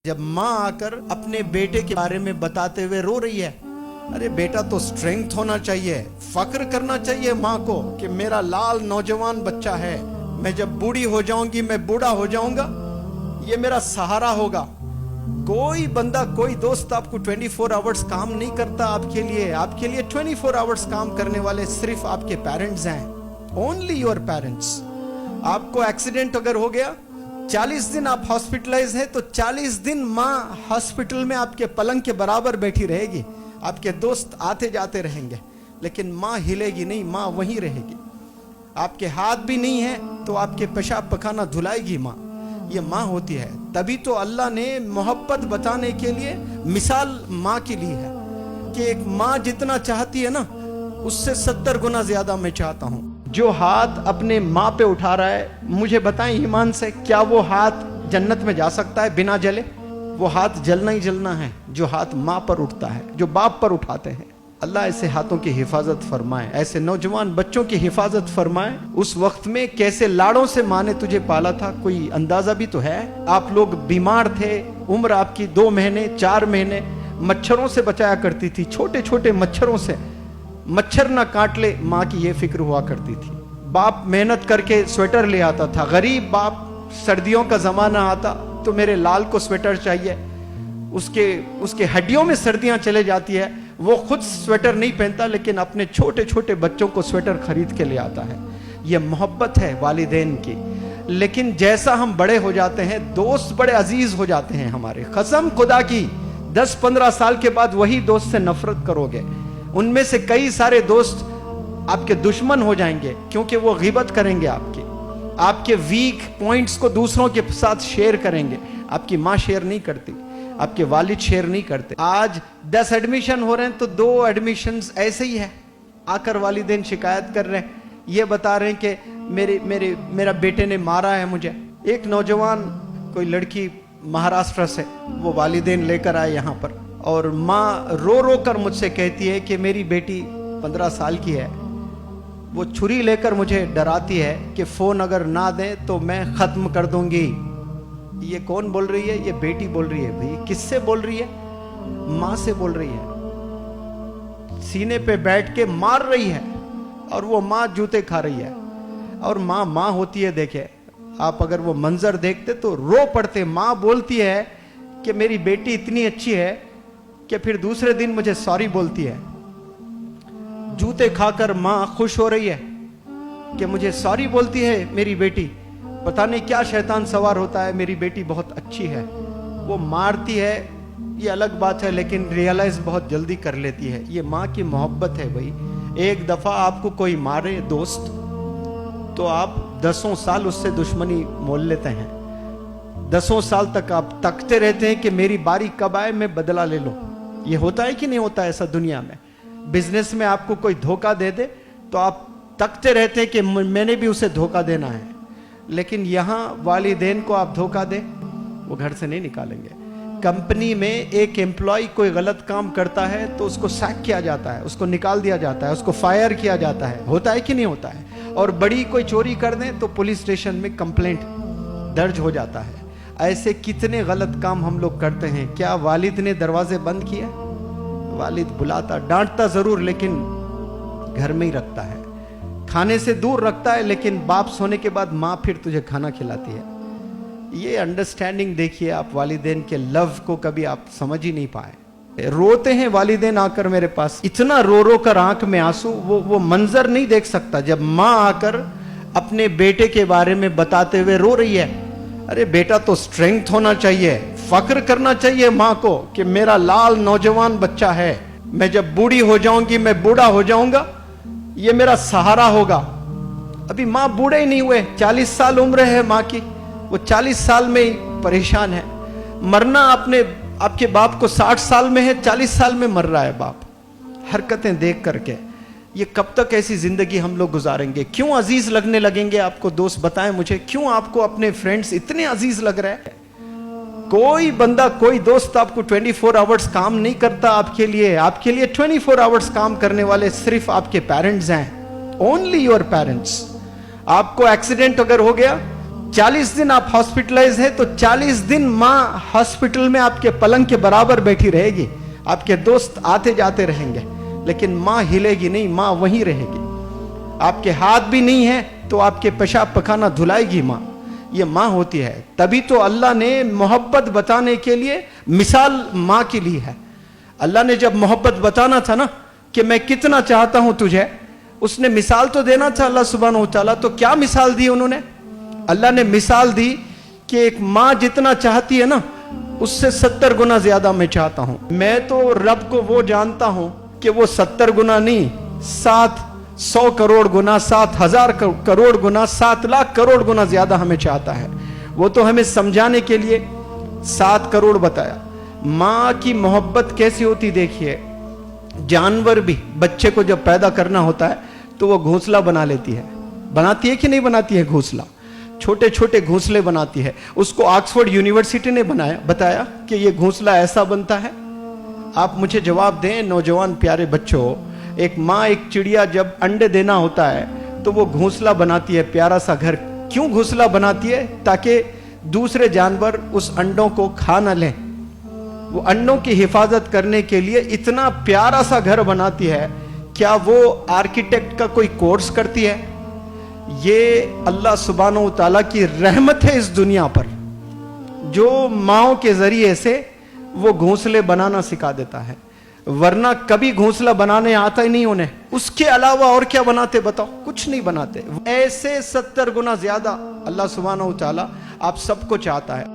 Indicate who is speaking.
Speaker 1: जब माँ आकर अपने बेटे के बारे में बताते हुए रो रही है, अरे बेटा तो स्ट्रेंथ होना चाहिए, फक्र करना चाहिए माँ को कि मेरा लाल नौजवान बच्चा है, मैं जब बूढ़ी हो जाऊंगी, मैं बूढ़ा हो जाऊंगा, ये मेरा सहारा होगा। कोई बंदा, कोई दोस्त आपको 24 आवर्स काम नहीं करता आपके लिए 24 आवर्स काम करने वाले सिर्फ आपके पेरेंट्स हैं, ओनली योर पेरेंट्स। आपको एक्सीडेंट अगर हो गया, 40 दिन आप हॉस्पिटलाइज है, तो 40 दिन माँ हॉस्पिटल में आपके पलंग के बराबर बैठी रहेगी। आपके दोस्त आते जाते रहेंगे, लेकिन माँ हिलेगी नहीं, माँ वहीं रहेगी। आपके हाथ भी नहीं है तो आपके पेशाब पखाना धुलाएगी माँ। ये माँ होती है। तभी तो अल्लाह ने मोहब्बत बताने के लिए मिसाल माँ की ली है कि एक माँ जितना चाहती है ना, उससे 70 गुना ज्यादा मैं चाहता हूँ। जो हाथ अपने माँ पे उठा रहा है, मुझे बताएं ईमान से, क्या वो हाथ जन्नत में जा सकता है बिना जले? वो हाथ जलना ही जलना है जो हाथ माँ पर उठता है, जो बाप पर उठाते हैं। अल्लाह ऐसे हाथों की हिफाजत फरमाए, ऐसे नौजवान बच्चों की हिफाजत फरमाए। उस वक्त में कैसे लाड़ों से माँ ने तुझे पाला था, कोई अंदाजा भी तो है। आप लोग बीमार थे, उम्र आपकी 2 महीने 4 महीने, मच्छरों से बचाया करती थी, छोटे छोटे मच्छरों से, मच्छर ना काट ले, माँ की ये फिक्र हुआ करती थी। बाप मेहनत करके स्वेटर ले आता था, गरीब बाप, सर्दियों का जमाना आता तो मेरे लाल को स्वेटर चाहिए, उसके हड्डियों में सर्दियां चले जाती है, वो खुद स्वेटर नहीं पहनता, लेकिन अपने छोटे छोटे बच्चों को स्वेटर खरीद के ले आता है। ये मोहब्बत है वालिदैन की। लेकिन जैसा हम बड़े हो जाते हैं, दोस्त बड़े अजीज हो जाते हैं हमारे। कसम खुदा की, 10-15 साल के बाद वही दोस्त से नफरत करोगे। उनमें से कई सारे दोस्त आपके दुश्मन हो जाएंगे, क्योंकि वो गिबत करेंगे आपके वीक पॉइंट्स को दूसरों के साथ शेयर करेंगे। आपकी माँ शेयर नहीं करती, आपके वालिद शेयर नहीं करते। आज 10 एडमिशन हो रहे हैं तो 2 एडमिशंस ऐसे ही है, आकर वालिदैन शिकायत कर रहे हैं, ये बता रहे हैं कि मेरा बेटे ने मारा है मुझे। एक नौजवान, कोई लड़की महाराष्ट्र से, वो वालिदैन लेकर आए यहाँ पर, और माँ रो रो कर मुझसे कहती है कि मेरी बेटी 15 साल की है, वो छुरी लेकर मुझे डराती है कि फोन अगर ना दे तो मैं खत्म कर दूंगी। ये कौन बोल रही है? ये बेटी बोल रही है। भाई किससे बोल रही है? माँ से बोल रही है। सीने पे बैठ के मार रही है, और वो माँ जूते खा रही है। और माँ माँ होती है। देखे आप, अगर वो मंजर देखते तो रो पड़ते। माँ बोलती है कि मेरी बेटी इतनी अच्छी है कि फिर दूसरे दिन मुझे सॉरी बोलती है। जूते खाकर माँ खुश हो रही है कि मुझे सॉरी बोलती है मेरी बेटी। पता नहीं क्या शैतान सवार होता है, मेरी बेटी बहुत अच्छी है। वो मारती है, ये अलग बात है, लेकिन रियलाइज बहुत जल्दी कर लेती है। ये माँ की मोहब्बत है भाई। एक दफा आपको कोई मारे दोस्त, तो आप 10 साल उससे दुश्मनी मोल लेते हैं। 10 साल तक आप तकते रहते हैं कि मेरी बारी कब आए, मैं बदला ले लूं। ये होता है कि नहीं होता ऐसा दुनिया में? बिजनेस में आपको कोई धोखा दे दे तो आप तकते रहते हैं कि मैंने भी उसे धोखा देना है। लेकिन यहां वालिदैन को आप धोखा दे, वो घर से नहीं निकालेंगे। कंपनी में एक एम्प्लॉय कोई गलत काम करता है तो उसको सैक किया जाता है, उसको निकाल दिया जाता है, उसको फायर किया जाता है। होता है कि नहीं होता है? और बड़ी कोई चोरी कर दे तो पुलिस स्टेशन में कंप्लेंट दर्ज हो जाता है। ऐसे कितने गलत काम हम लोग करते हैं। क्या वालिद ने दरवाजे बंद किए? वालिद बुलाता, डांटता जरूर, लेकिन घर में ही रखता है, खाने से दूर रखता है, लेकिन बाप सोने के बाद माँ फिर तुझे खाना खिलाती है। ये अंडरस्टैंडिंग देखिए आप, वालिदैन के लव को कभी आप समझ ही नहीं पाए। रोते हैं वालिदैन आकर मेरे पास, इतना रो रो कर आंख में आंसू। वो मंजर नहीं देख सकता जब माँ आकर अपने बेटे के बारे में बताते हुए रो रही है। अरे बेटा तो स्ट्रेंथ होना चाहिए, फक्र करना चाहिए माँ को कि मेरा लाल नौजवान बच्चा है, मैं जब बूढ़ी हो जाऊंगी, मैं बूढ़ा हो जाऊंगा, ये मेरा सहारा होगा। अभी माँ बूढ़े ही नहीं हुए, 40 साल उम्र है माँ की, वो 40 साल में ही परेशान है। मरना आपके बाप को 60 साल में है, 40 साल में मर रहा है बाप। हरकतें देख करके ये कब तक ऐसी जिंदगी हम लोग गुजारेंगे? क्यों अजीज लगने लगेंगे आपको दोस्त? बताएं मुझे, क्यों आपको अपने फ्रेंड्स इतने अजीज लग रहे हैं? कोई बंदा, कोई दोस्त आपको 24 आवर्स काम नहीं करता आपके लिए 24 आवर्स काम करने वाले सिर्फ आपके पेरेंट्स हैं, ओनली योर पेरेंट्स। आपको एक्सीडेंट अगर हो गया, 40 दिन आप हॉस्पिटलाइज है तो 40 दिन माँ हॉस्पिटल में आपके पलंग के बराबर बैठी रहेगी, आपके दोस्त आते जाते रहेंगे, लेकिन माँ हिलेगी नहीं, माँ वहीं रहेगी। आपके हाथ भी नहीं है तो आपके पेशाब पखाना धुलाएगी माँ। ये माँ होती है। तभी तो अल्लाह ने मोहब्बत बताने के लिए मिसाल माँ की ली है। अल्लाह ने जब मोहब्बत बताना था ना कि मैं कितना चाहता हूं तुझे, उसने मिसाल तो देना था अल्लाह सुब्हानहू व तआला। तो क्या मिसाल दी उन्होंने? अल्लाह ने मिसाल दी कि एक माँ जितना चाहती है ना, उससे 70 गुना ज्यादा मैं चाहता हूं। मैं तो रब को वो जानता हूं कि वो 70 गुना नहीं, 700 करोड़ गुना, 7,000 करोड़ गुना, 7 लाख करोड़ गुना ज्यादा हमें चाहता है। वो तो हमें समझाने के लिए 7 करोड़ बताया। माँ की मोहब्बत कैसी होती देखिए। जानवर भी बच्चे को जब पैदा करना होता है तो वो घोंसला बना लेती है, बनाती है कि नहीं बनाती है? घोंसला, छोटे छोटे घोंसले बनाती है। उसको ऑक्सफोर्ड यूनिवर्सिटी ने बताया कि ये घोंसला ऐसा बनता है। आप मुझे जवाब दें नौजवान प्यारे बच्चों, एक माँ, एक चिड़िया जब अंडे देना होता है तो वो घोंसला बनाती है, प्यारा सा घर। क्यों घोंसला बनाती है? ताकि दूसरे जानवर उस अंडों को खा न लें। वो अंडों की हिफाजत करने के लिए इतना प्यारा सा घर बनाती है। क्या वो आर्किटेक्ट का कोई कोर्स करती है? ये अल्लाह सुब्हानहू व तआला की रहमत है इस दुनिया पर, जो माओ के जरिए से वो घोंसले बनाना सिखा देता है। वरना कभी घोंसला बनाने आता ही नहीं उन्हें। उसके अलावा और क्या बनाते बताओ? कुछ नहीं बनाते। ऐसे 70 गुना ज्यादा अल्लाह सुब्हानहू व तआला आप सबको चाहता है।